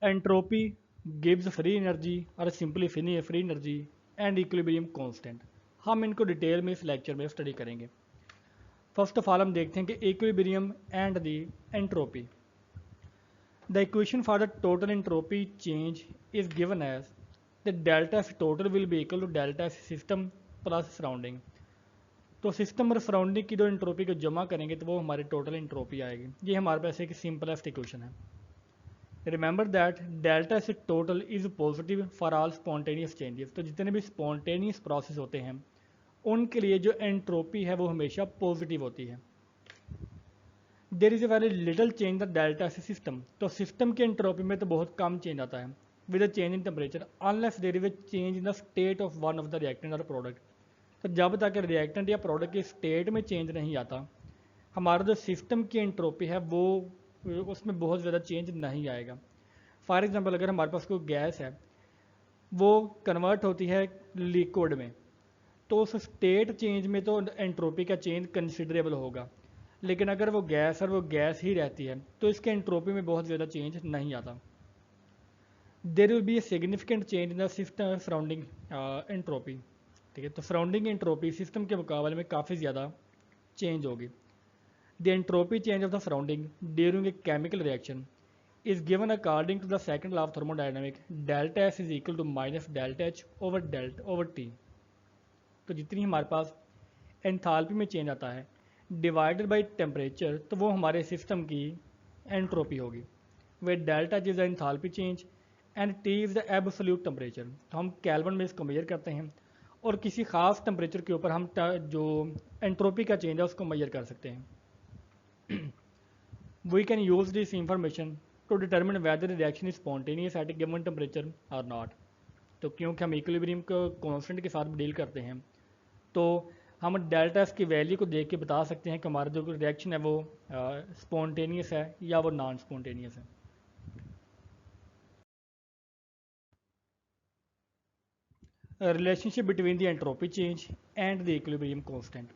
Entropy gives free energy और simply free energy and equilibrium constant. हम इनको detail में इस लेक्चर में स्टडी करेंगे। फर्स्ट ऑफ ऑल हम देखते हैं कि equilibrium and the entropy. The equation for the total entropy change is given as the delta F total will be equal to delta F system plus surrounding. तो system और surrounding की जो entropy को जमा करेंगे तो वो हमारी टोटल एंट्रोपी आएगी। ये हमारे पास एक सिंपलेस्ट इक्वेशन है। Remember that delta S total is positive for all spontaneous changes. तो जितने भी स्पॉन्टेनियस प्रोसेस होते हैं उनके लिए जो एंट्रोपी है वो हमेशा पॉजिटिव होती है। There is a very little change the delta S system. तो सिस्टम की एंट्रोपी में तो बहुत कम चेंज आता है with a change in temperature unless there is a change in the state of one of the reactant और product. तो जब तक रिएक्टेंट या प्रोडक्ट के स्टेट में चेंज नहीं आता हमारा जो सिस्टम की एंट्रोपी है वो उसमें बहुत ज़्यादा चेंज नहीं आएगा। फॉर एग्जांपल अगर हमारे पास कोई गैस है वो कन्वर्ट होती है लिक्विड में तो उस स्टेट चेंज में तो एंट्रोपी का चेंज कंसिडरेबल होगा। लेकिन अगर वो गैस ही रहती है तो इसके एंट्रोपी में बहुत ज़्यादा चेंज नहीं आता। There will be a significant change in the system surrounding entropy. ठीक है, तो सराउंडिंग एंट्रोपी सिस्टम के मुकाबले में काफ़ी ज़्यादा चेंज होगी। The entropy change of the surrounding during a chemical reaction is given according to the second law of thermodynamics, delta S is equal to minus delta H over T। तो जितनी हमारे पास एंथैल्पी में change आता है divided by temperature तो वो हमारे सिस्टम की एंट्रोपी होगी। वे delta is the enthalpy change and T is the absolute temperature. तो हम केल्विन में इसको मेजर करते हैं और किसी खास टेम्परेचर के ऊपर हम जो एंट्रोपी का चेंज है उसको मेजर कर सकते हैं। We can use this information to determine whether the reaction is spontaneous at a given temperature or not। तो क्योंकि हम इक्विलिब्रियम को कांस्टेंट के साथ डील करते हैं तो हम डेल्टा एस की वैल्यू को देख के बता सकते हैं कि हमारा जो रिएक्शन है वो स्पॉन्टेनियस है या वो नॉन स्पॉन्टेनियस है। Relationship between the entropy change and the equilibrium constant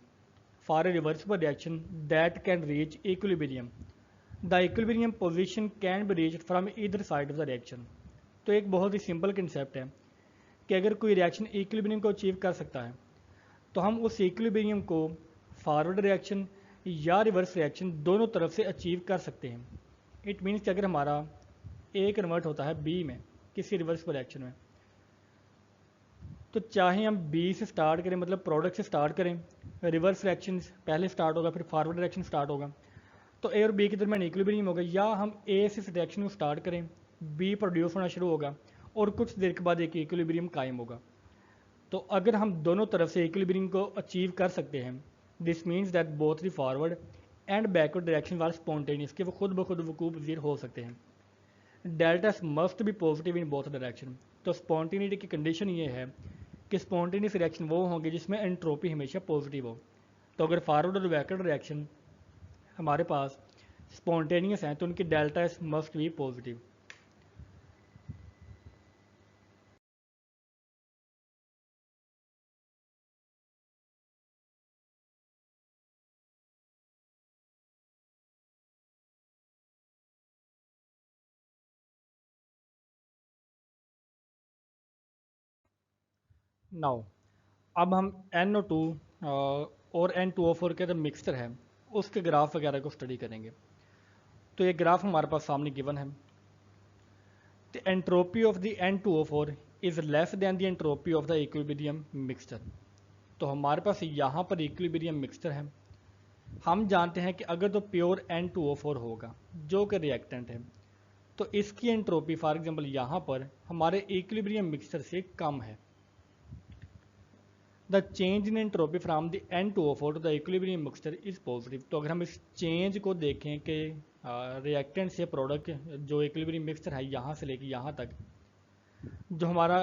for a reversible reaction that can reach equilibrium the equilibrium position can be reached from either side of the reaction. तो एक बहुत ही simple concept है कि अगर कोई reaction equilibrium को achieve कर सकता है तो हम उस इक्विलिब्रियम को फॉरवर्ड रिएक्शन या रिवर्स रिएक्शन दोनों तरफ से अचीव कर सकते हैं। इट मीन्स कि अगर हमारा ए कन्वर्ट होता है बी में किसी रिवर्सिबल रिएक्शन में तो चाहे हम बी से स्टार्ट करें मतलब प्रोडक्ट से स्टार्ट करें, रिवर्स रिएक्शन पहले स्टार्ट होगा फिर फॉरवर्ड रिएक्शन स्टार्ट होगा तो ए और बी के दरमियान इक्विलिब्रियम होगा, या हम ए से रिएक्शन को स्टार्ट करें बी प्रोड्यूस होना शुरू होगा और कुछ देर के बाद एक इक्विलिब्रियम कायम होगा। तो अगर हम दोनों तरफ से इक्विलिब्रियम को अचीव कर सकते हैं this means that both the forward and backward direction are spontaneous कि वो खुद ब खुद वकूफ पजीर हो सकते हैं। Delta must be positive in both direction. तो स्पॉन्टेनिटी की कंडीशन ये है कि स्पॉन्टेनियस रिएक्शन वो होंगे जिसमें एंट्रोपी हमेशा पॉजिटिव हो। तो अगर फॉरवर्ड और बैकवर्ड रिएक्शन हमारे पास स्पॉन्टेनियस हैं तो उनकी delta S must be positive. Now अब हम NO2 और N2O4 के जो मिक्सचर है उसके ग्राफ वगैरह को स्टडी करेंगे। तो ये ग्राफ हमारे पास सामने गिवन है। The entropy of the N2O4 is less than the entropy of the equilibrium mixture. तो हमारे पास यहाँ पर इक्विलिब्रियम मिक्सचर है। हम जानते हैं कि अगर तो प्योर N2O4 होगा जो कि रिएक्टेंट है तो इसकी एंट्रोपी फॉर एग्जांपल यहाँ पर हमारे इक्विलिब्रियम मिक्सचर से कम है। The change in entropy from the N2O4 to the equilibrium mixture is positive. तो अगर हम इस चेंज को देखें कि रिएक्टेंट से प्रोडक्ट जो इक्विलिब्रियम मिक्सचर है यहाँ से लेके यहाँ तक जो हमारा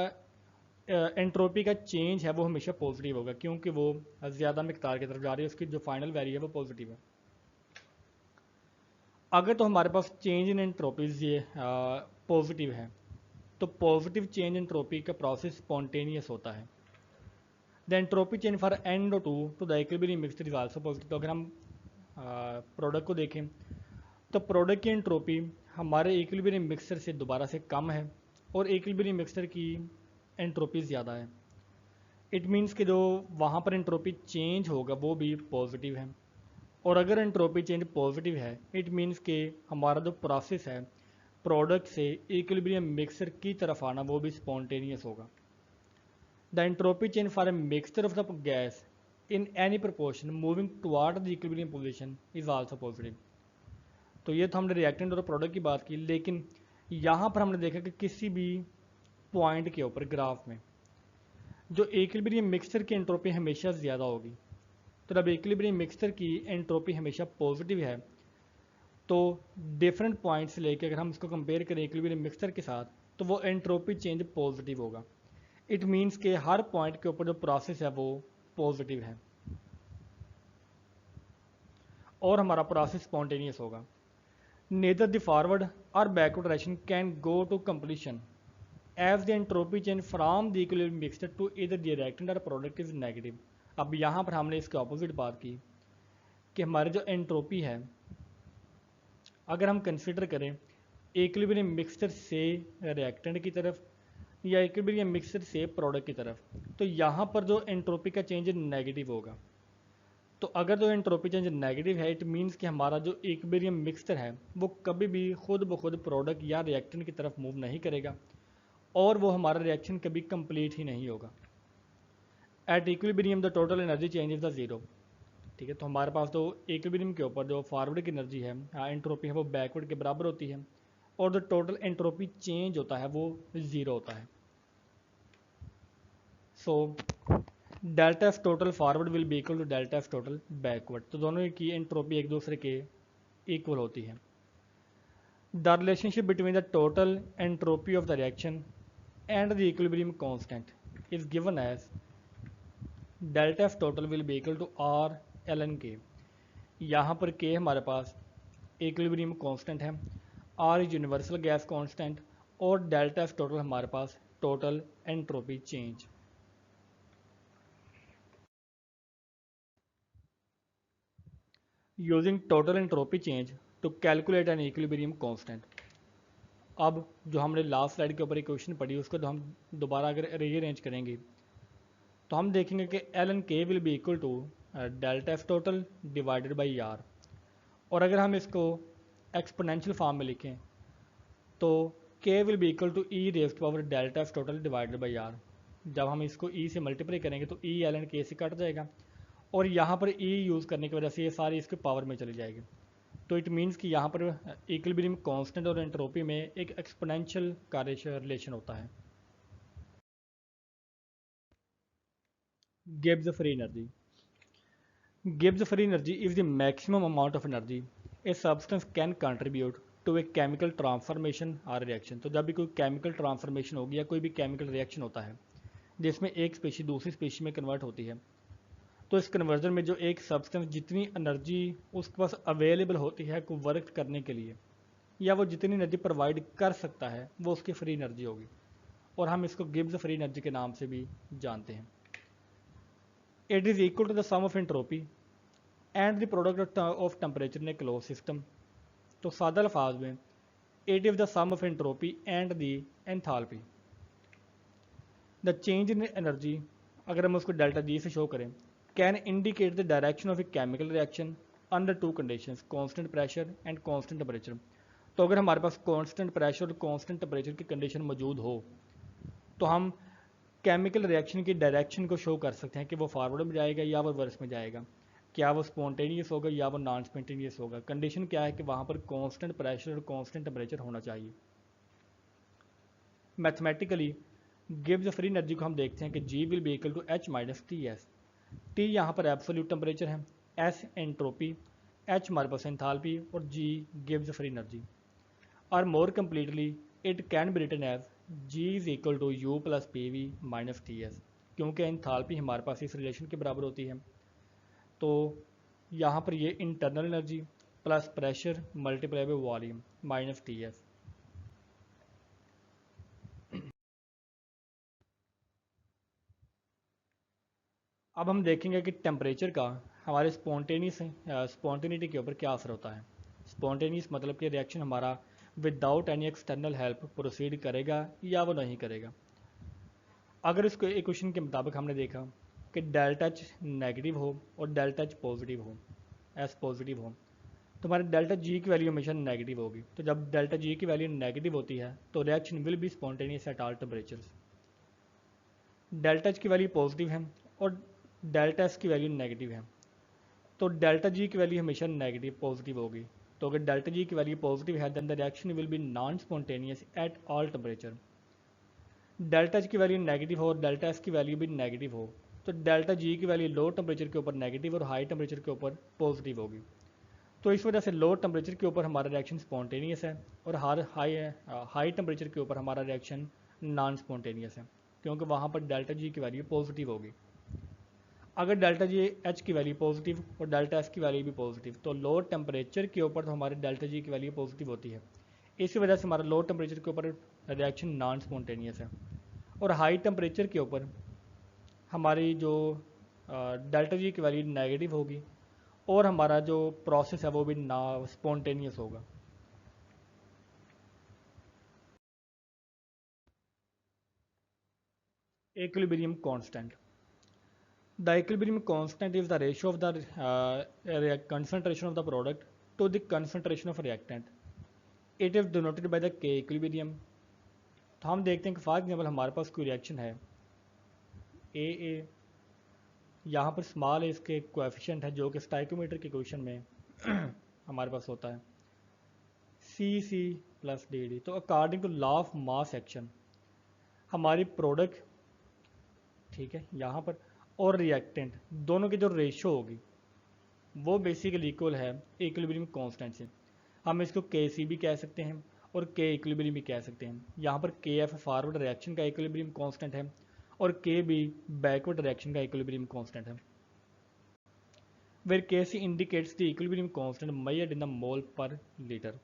एंट्रोपी का चेंज है वो हमेशा पॉजिटिव होगा क्योंकि वो ज़्यादा मिकदार की तरफ जा रही है, उसकी जो फाइनल वैल्यू है वो पॉजिटिव है। अगर तो हमारे पास चेंज इन एंट्रोपीज ये पॉजिटिव है तो पॉजिटिव चेंज एंट्रोपी का प्रोसेस स्पॉन्टेनियस होता है। The entropy change for NO2 to the equilibrium mixture is also positive. तो अगर हम प्रोडक्ट को देखें तो प्रोडक्ट की एंट्रोपी हमारे इक्विलिब्रियम मिक्सचर से दोबारा से कम है और इक्विलिब्रियम मिक्सचर की एंट्रोपी ज़्यादा है। इट मीन्स कि जो वहाँ पर एंट्रोपी चेंज होगा वो भी पॉजिटिव है। और अगर एंट्रोपी चेंज पॉजिटिव है इट मीन्स कि हमारा जो प्रोसेस है प्रोडक्ट से इक्विलिब्रियम मिक्सचर की तरफ आना वो भी स्पॉन्टेनियस होगा। The entropy change for a mixture of the gas in any proportion moving toward the equilibrium position is also positive. तो ये तो हमने रिएक्टेंट और प्रोडक्ट की बात की, लेकिन यहाँ पर हमने देखा कि किसी भी पॉइंट के ऊपर ग्राफ में जो इक्विलिब्रियम मिक्सचर की एंट्रोपी हमेशा ज़्यादा होगी। तो जब इक्विलिब्रियम मिक्सचर की एंट्रोपी हमेशा पॉजिटिव है तो डिफरेंट पॉइंट्स लेके अगर हम इसको कंपेयर करें इक्विलिब्रियम मिक्सचर के साथ तो वो एंट्रोपी चेंज पॉजिटिव होगा। इट मीन्स के हर पॉइंट के ऊपर जो प्रोसेस है वो पॉजिटिव है और हमारा प्रोसेस स्पॉन्टेनियस होगा। नेदर द फॉरवर्ड और backward direction can go to completion as the entropy change from the equilibrium mixture to इधर द रिएक्टेंट और प्रोडक्ट इज नेगेटिव। अब यहाँ पर हमने इसके ऑपोजिट बात की कि हमारी जो एंट्रोपी है अगर हम कंसिडर करें इक्विलिब्रियम मिक्सचर से रिएक्टेंट की तरफ या इक्विलिब्रियम मिक्सचर से प्रोडक्ट की तरफ, तो यहाँ पर जो एंट्रोपी का चेंज नेगेटिव होगा। तो अगर जो एंट्रोपी चेंज नेगेटिव है इट मीन्स कि हमारा जो इक्विलिब्रियम मिक्सचर है वो कभी भी खुद ब खुद प्रोडक्ट या रिएक्टेंट की तरफ मूव नहीं करेगा और वो हमारा रिएक्शन कभी कंप्लीट ही नहीं होगा। At equilibrium the total energy change is the zero. ठीक है, तो हमारे पास तो इक्विलिब्रियम के ऊपर जो फॉरवर्ड की एनर्जी है एंट्रोपी है वो बैकवर्ड के बराबर होती है और जो टोटल एंट्रोपी चेंज होता है वो ज़ीरो होता है। So delta F total forward will be equal to delta F total backward. तो दोनों की एंट्रोपी एक दूसरे के इक्वल होती है। The relationship between the total entropy of the reaction and the equilibrium constant is given as delta F total will be equal to R L N K. यहाँ पर के हमारे पास इक्विलिब्रियम कांस्टेंट है, R is universal gas constant और delta F total हमारे पास total entropy change. Using total entropy change to calculate an equilibrium constant. अब जो हमने लास्ट स्लाइड के ऊपर एक क्वेश्चन पढ़ी उसको तो हम दोबारा अगर रीअरेंज करेंगे तो हम देखेंगे कि L N K will be equal to delta F total divided by R. और अगर हम इसको एक्सपोनेंशियल फॉर्म में लिखें तो K will be equal to E raise to power delta F total divided by R. जब हम इसको ई से मल्टीप्लाई करेंगे तो ई एल एन के से कट जाएगा और यहाँ पर ई यूज़ करने की वजह से ये सारी इसके पावर में चली जाएगी। तो इट मीन्स कि यहाँ पर इक्विलिब्रियम कांस्टेंट और एंट्रोपी में एक एक्सपोनेंशियल कार्य रिलेशन होता है। Gibbs free energy. Gibbs free energy is the maximum amount of energy a substance can contribute to a chemical transformation or reaction। तो जब भी कोई केमिकल ट्रांसफॉर्मेशन होगी या कोई भी केमिकल रिएक्शन होता है जिसमें एक स्पीशी दूसरी स्पीशी में कन्वर्ट होती है तो इस कन्वर्जन में जो एक सब्सटेंस जितनी एनर्जी उसके पास अवेलेबल होती है को वर्क करने के लिए या वो जितनी एनर्जी प्रोवाइड कर सकता है वो उसकी फ्री एनर्जी होगी और हम इसको गिब्स फ्री एनर्जी के नाम से भी जानते हैं। It is equal to the sum of entropy and the product of temperature in a close system. तो सादा अल्फाज में it is the sum of entropy and the enthalpy. The change in energy अगर हम उसको डेल्टा जी से show करें can indicate the direction of a chemical reaction under two conditions constant pressure and constant temperature. तो अगर हमारे पास constant pressure और कांस्टेंट टेम्परेचर की कंडीशन मौजूद हो तो हम केमिकल रिएक्शन की डायरेक्शन को शो कर सकते हैं कि वो फॉरवर्ड में जाएगा या वो रिवर्स में जाएगा, क्या वो स्पॉन्टेनियस होगा या वो नॉन स्पॉन्टेनियस होगा। कंडीशन क्या है कि वहाँ पर कांस्टेंट प्रेशर और कांस्टेंट टेम्परेचर होना चाहिए। मैथमेटिकली गिब्स फ्री एनर्जी को हम देखते हैं कि G will be equal to H minus T S. T यहाँ पर एब्सोल्यूट टेम्परेचर है, एस एंट्रोपी, एच हमारे पास एंथैल्पी और जी गिब्स फ्री एनर्जी। और more completely it can be written as G is equal to U plus P V minus T S, क्योंकि enthalpy हमारे पास इस रिलेशन के बराबर होती है। तो यहाँ पर ये internal energy plus pressure multiply by volume minus T S. अब हम देखेंगे कि टेम्परेचर का हमारे स्पॉन्टेनियस स्पॉन्टेनिटी के ऊपर क्या असर होता है। स्पॉन्टेनियस मतलब कि रिएक्शन हमारा without any external help proceed करेगा या वो नहीं करेगा। अगर इसको इक्वेशन के मुताबिक हमने देखा कि डेल्टा एच नेगेटिव हो और डेल्टा एच पॉजिटिव हो, एस पॉजिटिव हो, तो हमारे डेल्टा जी की वैल्यू हमेशा नेगेटिव होगी। तो जब डेल्टा जी की वैल्यू नेगेटिव होती है तो reaction will be spontaneous at all temperatures. Delta H की वैल्यू पॉजिटिव है और डेल्टा एस की वैल्यू नेगेटिव है, तो डेल्टा जी की वैल्यू हमेशा नेगेटिव पॉजिटिव होगी। तो अगर डेल्टा जी की वैल्यू पॉजिटिव है then the reaction will be non spontaneous at all temperature. Delta H की वैल्यू नेगेटिव हो और डेल्टा एस की वैल्यू भी नेगेटिव हो, तो डेल्टा जी की वैल्यू लो टेम्परेचर के ऊपर नेगेटिव और हाई टेम्परेचर के ऊपर पॉजिटिव होगी। तो इस वजह से लो टेम्परेचर के ऊपर हमारा रिएक्शन स्पॉन्टेनियस है और हर हाई टेम्परेचर के ऊपर हमारा रिएक्शन नॉन स्पॉन्टेनियस है, क्योंकि वहाँ पर डेल्टा जी की वैल्यू पॉजिटिव होगी। अगर डेल्टा जी एच की वैल्यू पॉजिटिव और डेल्टा एस की वैल्यू भी पॉजिटिव, तो लो टेम्परेचर के ऊपर तो हमारे डेल्टा जी की वैल्यू पॉजिटिव होती है। इसी वजह से हमारा लो टेम्परेचर के ऊपर रिएक्शन नॉन स्पॉन्टेनियस है और हाई टेम्परेचर के ऊपर हमारी जो डेल्टा जी की वैल्यू नेगेटिव होगी और हमारा जो प्रोसेस है वो भी ना स्पॉन्टेनियस होगा। Equilibrium constant. The equilibrium constant is the ratio of the concentration of the product to the concentration of reactant. It is denoted by the K equilibrium. तो हम देखते हैं कि फॉर एग्जाम्पल हमारे पास कोई रिएक्शन है ए, यहाँ पर स्मॉल ए इसके कोएफिशिएंट है जो कि स्टाइकोमीटर के इक्वेशन में हमारे पास होता है सी प्लस डी। तो according to law of mass action हमारी प्रोडक्ट, ठीक है, यहाँ पर और रिएक्टेंट दोनों की जो रेशो होगी वो बेसिकली इक्वल है इक्विलिब्रियम कांस्टेंट से। हम इसको के सी भी कह सकते हैं और के इक्विलिब्रियम भी कह सकते हैं। यहाँ पर के एफ फॉरवर्ड रिएक्शन का इक्विलिब्रियम कांस्टेंट है और के बी बैकवर्ड रिएक्शन का इक्विलिब्रियम कांस्टेंट है। Where K C indicates the equilibrium constant measured in the mole per litre.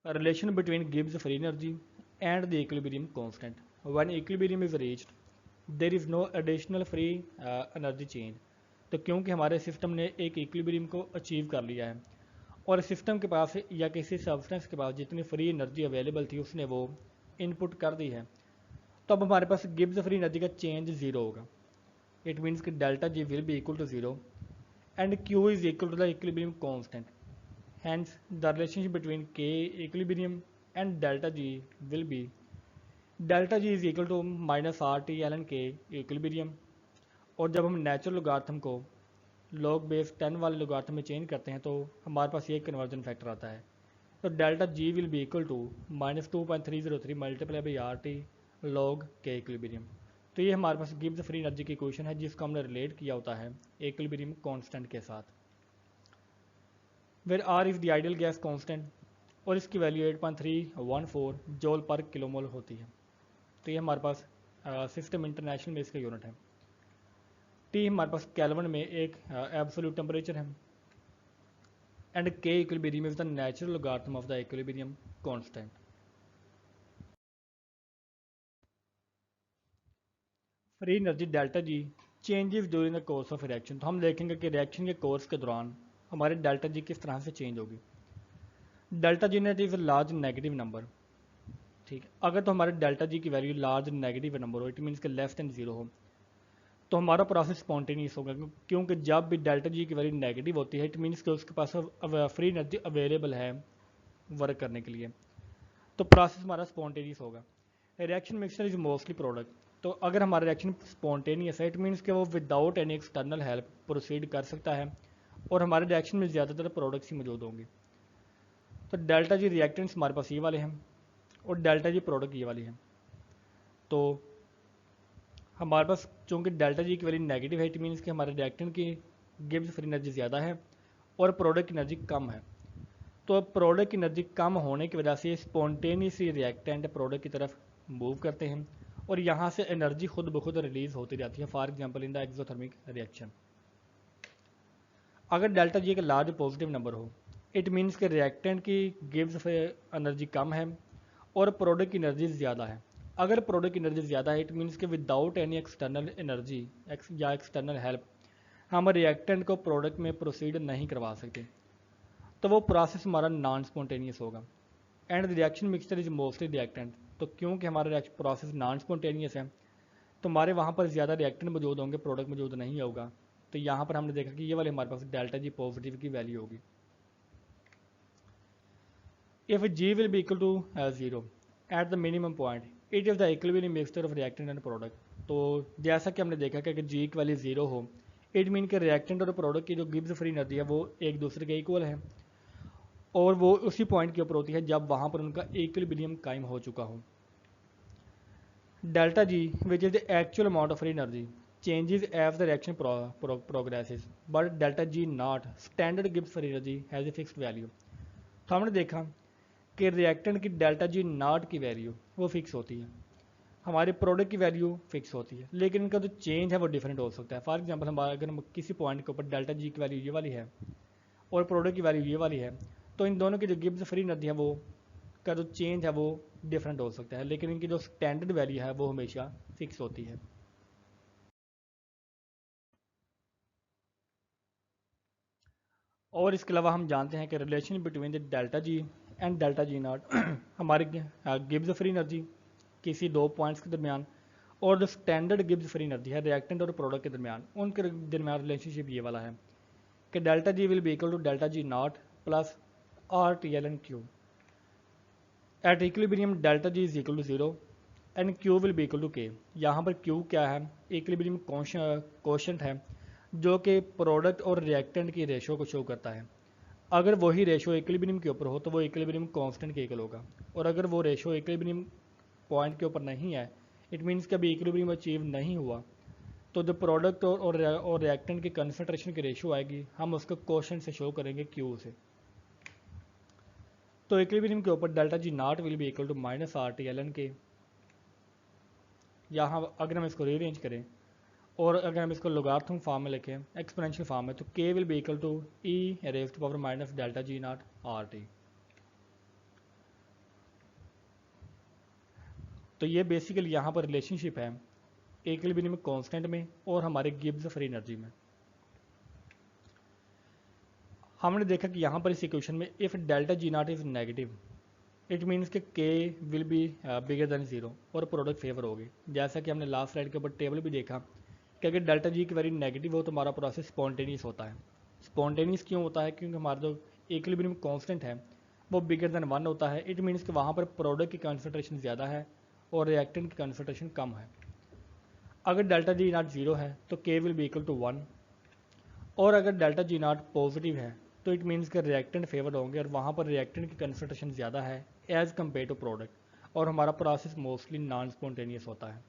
A relation between Gibbs free energy and the equilibrium constant. When equilibrium is reached, there is no additional free energy change. तो क्योंकि हमारे system ने एक equilibrium को achieve कर लिया है और सिस्टम के पास या किसी सब्सटेंस के पास जितनी फ्री एनर्जी अवेलेबल थी उसने वो इनपुट कर दी है, तो अब हमारे पास गिब्स फ्री एनर्जी का चेंज ज़ीरो होगा। इट मीन्स कि delta G will be equal to zero and Q is equal to the equilibrium constant. Hence, the relationship between K equilibrium and delta G will be delta G is equal to minus RT ln K equilibrium। और जब हम natural लोगार्थम को log base 10 वाले लोगार्थम में change करते हैं तो हमारे पास ये कन्वर्जन फैक्टर आता है। तो delta G will be equal to -2.303 multiply by RT log K equilibrium। तो ये हमारे पास गिब्स फ्री एनर्जी की इक्वेशन है जिसको हमने रिलेट किया होता है इक्विलिब्रियम कांस्टेंट के साथ। Where R is the ideal gas constant और इसकी वैल्यू 8.314 जॉल पर किलोमोल होती है। तो ये हमारे पास सिस्टम इंटरनेशनल में इसका यूनिट है। टी हमारे पास केल्विन में एक एब्सोल्यूट टेम्परेचर है एंड के equilibrium is the natural logarithm of the equilibrium constant. Free energy delta G changes during the course of reaction. तो हम देखेंगे कि रिएक्शन के कोर्स के दौरान हमारे डेल्टा जी किस तरह से चेंज होगी। Delta G net is large negative number, ठीक है। अगर तो हमारे डेल्टा जी की वैल्यू लार्ज नेगेटिव नंबर हो, इट मीन्स के लेस देन जीरो हो, तो हमारा प्रोसेस स्पॉन्टेनियस होगा, क्योंकि जब भी डेल्टा जी की वैल्यू नेगेटिव होती है इट मीन्स कि उसके पास फ्री एनर्जी अवेलेबल है वर्क करने के लिए, तो प्रोसेस हमारा स्पॉन्टेनियस होगा। Reaction mixture is mostly product. तो अगर हमारा रिएक्शन स्पॉन्टेनियस है इट मीन्स कि वो without any external help proceed कर सकता है और हमारे रिएक्शन में ज़्यादातर प्रोडक्ट्स ही मौजूद होंगे। तो डेल्टा जी रिएक्टेंट्स हमारे पास ये वाले हैं और डेल्टा जी प्रोडक्ट ये वाली है। तो हमारे पास चूँकि डेल्टा जी की वैल्यू नेगेटिव है इट मीन्स कि हमारे रिएक्टेंट की गिब्स फ्री एनर्जी ज़्यादा है और प्रोडक्ट की एनर्जी कम है। तो अब प्रोडक्ट की एनर्जी कम होने की वजह से स्पॉन्टेनियसली रिएक्टेंट प्रोडक्ट की तरफ मूव करते हैं और यहाँ से एनर्जी खुद ब खुद रिलीज होती जाती है, for example in the exothermic reaction. अगर डेल्टा जी का लार्ज पॉजिटिव नंबर हो इट मीन्स कि रिएक्टेंट की गिब्स एनर्जी कम है और प्रोडक्ट की एनर्जी ज़्यादा है। अगर प्रोडक्ट की एनर्जी ज़्यादा है इट मीन्स कि विदाउट एनी एक्सटर्नल एनर्जी या एक्सटर्नल हेल्प हम रिएक्टेंट को प्रोडक्ट में प्रोसीड नहीं करवा सकते, तो वो प्रोसेस हमारा नॉन स्पॉन्टेनियस होगा। And the reaction mixture is mostly reactant, तो क्योंकि हमारा प्रोसेस नॉन स्पॉन्टेनियस है तो हमारे वहाँ पर ज़्यादा रिएक्टेंट मौजूद होंगे, प्रोडक्ट मौजूद नहीं होगा। तो यहाँ पर हमने देखा कि ये वाले हमारे पास डेल्टा जी पॉजिटिव की वैल्यू होगी। If G will be equal to 0 at the minimum point, it is the equilibrium mixture of reactant and product. तो जैसा कि हमने देखा कि अगर जी की वैल्यू 0 हो, इट मीन कि रिएक्टेंट और प्रोडक्ट की जो गिब्स फ्री एनर्जी है वो एक दूसरे के इक्वल है, और वो उसी पॉइंट के ऊपर होती है जब वहाँ पर उनका इक्विलिब्रियम कायम हो चुका हो। Delta G which is the actual amount of free energy changes as the reaction progresses, but delta G naught standard Gibbs free energy has a fixed value। तो हमने देखा कि रिएक्टेंट की डेल्टा जी नॉट की value वो fix होती है, हमारे प्रोडक्ट की वैल्यू फिक्स होती है, लेकिन इनका जो चेंज है वो डिफरेंट हो सकता है। फॉर एग्जांपल हमारा अगर हम किसी पॉइंट के ऊपर डेल्टा जी की वैल्यू ये वाली है और प्रोडक्ट की वैल्यू ये वाली है, तो इन दोनों की जो गिब्स फ्री एनर्जी है वो का जो चेंज है वो डिफरेंट हो सकता है, लेकिन इनकी जो स्टैंडर्ड वैल्यू है वो हमेशा फिक्स होती है। और इसके अलावा हम जानते हैं कि relation between the delta G and delta G naught हमारे गिब्स फ्री एनर्जी किसी दो पॉइंट्स के दरमियान और जो स्टैंडर्ड गिब्स फ्री एनर्जी है रिएक्टेंट और प्रोडक्ट के दरमियान, उनके दरमियान रिलेशनशिप ये वाला है कि delta G will be equal to delta G naught plus R T L and Q. At equilibrium delta G is equal to 0 and Q will be equal to के। यहाँ पर क्यू क्या है? इक्विलिब्रियम कोशेंट है जो कि product और reactant की रेशो को शो करता है। अगर वही रेशो इक्विलिब्रियम के ऊपर हो तो वो इक्विलिब्रियम कांस्टेंट के इक्वल होगा, और अगर वो रेशो इक्विलिब्रियम पॉइंट के ऊपर नहीं है, इट मीन्स कि अभी इक्विलिब्रियम अचीव नहीं हुआ, तो जो प्रोडक्ट और रिएक्टेंट की कंसंट्रेशन की रेशो आएगी हम उसको कोशेंट से शो करेंगे क्यू से। तो इक्विलिब्रियम के ऊपर delta G naught will be equal to minus R T L N K. यहाँ अगर हम इसको रीअरेंज करें और अगर हम इसको लोगार्थम फॉर्म में लिखें, एक्सपोनेंशियल फॉर्म में, तो K will be equal to E raised to power minus delta G naught R T. तो ये बेसिकली यहाँ पर रिलेशनशिप है इक्विलिब्रियम कांस्टेंट में और हमारे गिब्स फ्री एनर्जी में। हमने देखा कि यहाँ पर इस इक्वेशन में if delta G not is negative, it means कि के विल बी बिगर देन 0 और प्रोडक्ट फेवर होगी। जैसा कि हमने लास्ट स्लाइड के ऊपर टेबल भी देखा कि अगर डेल्टा जी की वैल्यू नेगेटिव हो तो हमारा प्रोसेस स्पॉन्टेनियस होता है। स्पॉन्टेनियस क्यों होता है? क्योंकि हमारा जो इक्विलिब्रियम कांस्टेंट है वो बिगर देन 1 होता है। इट मीन्स कि वहाँ पर प्रोडक्ट की कंसंट्रेशन ज़्यादा है और रिएक्टेंट की कंसंट्रेशन कम है। अगर डेल्टा जी नॉट 0 है तो K will be equal to 1, और अगर डेल्टा जी नॉट पॉजिटिव है तो इट मीन्स कि रिएक्टेंट फेवर होंगे और वहाँ पर रिएक्टेंट की कंसंट्रेशन ज़्यादा है एज़ कम्पेयर टू प्रोडक्ट, और हमारा प्रोसेस मोस्टली नॉन स्पॉन्टेनियस होता है।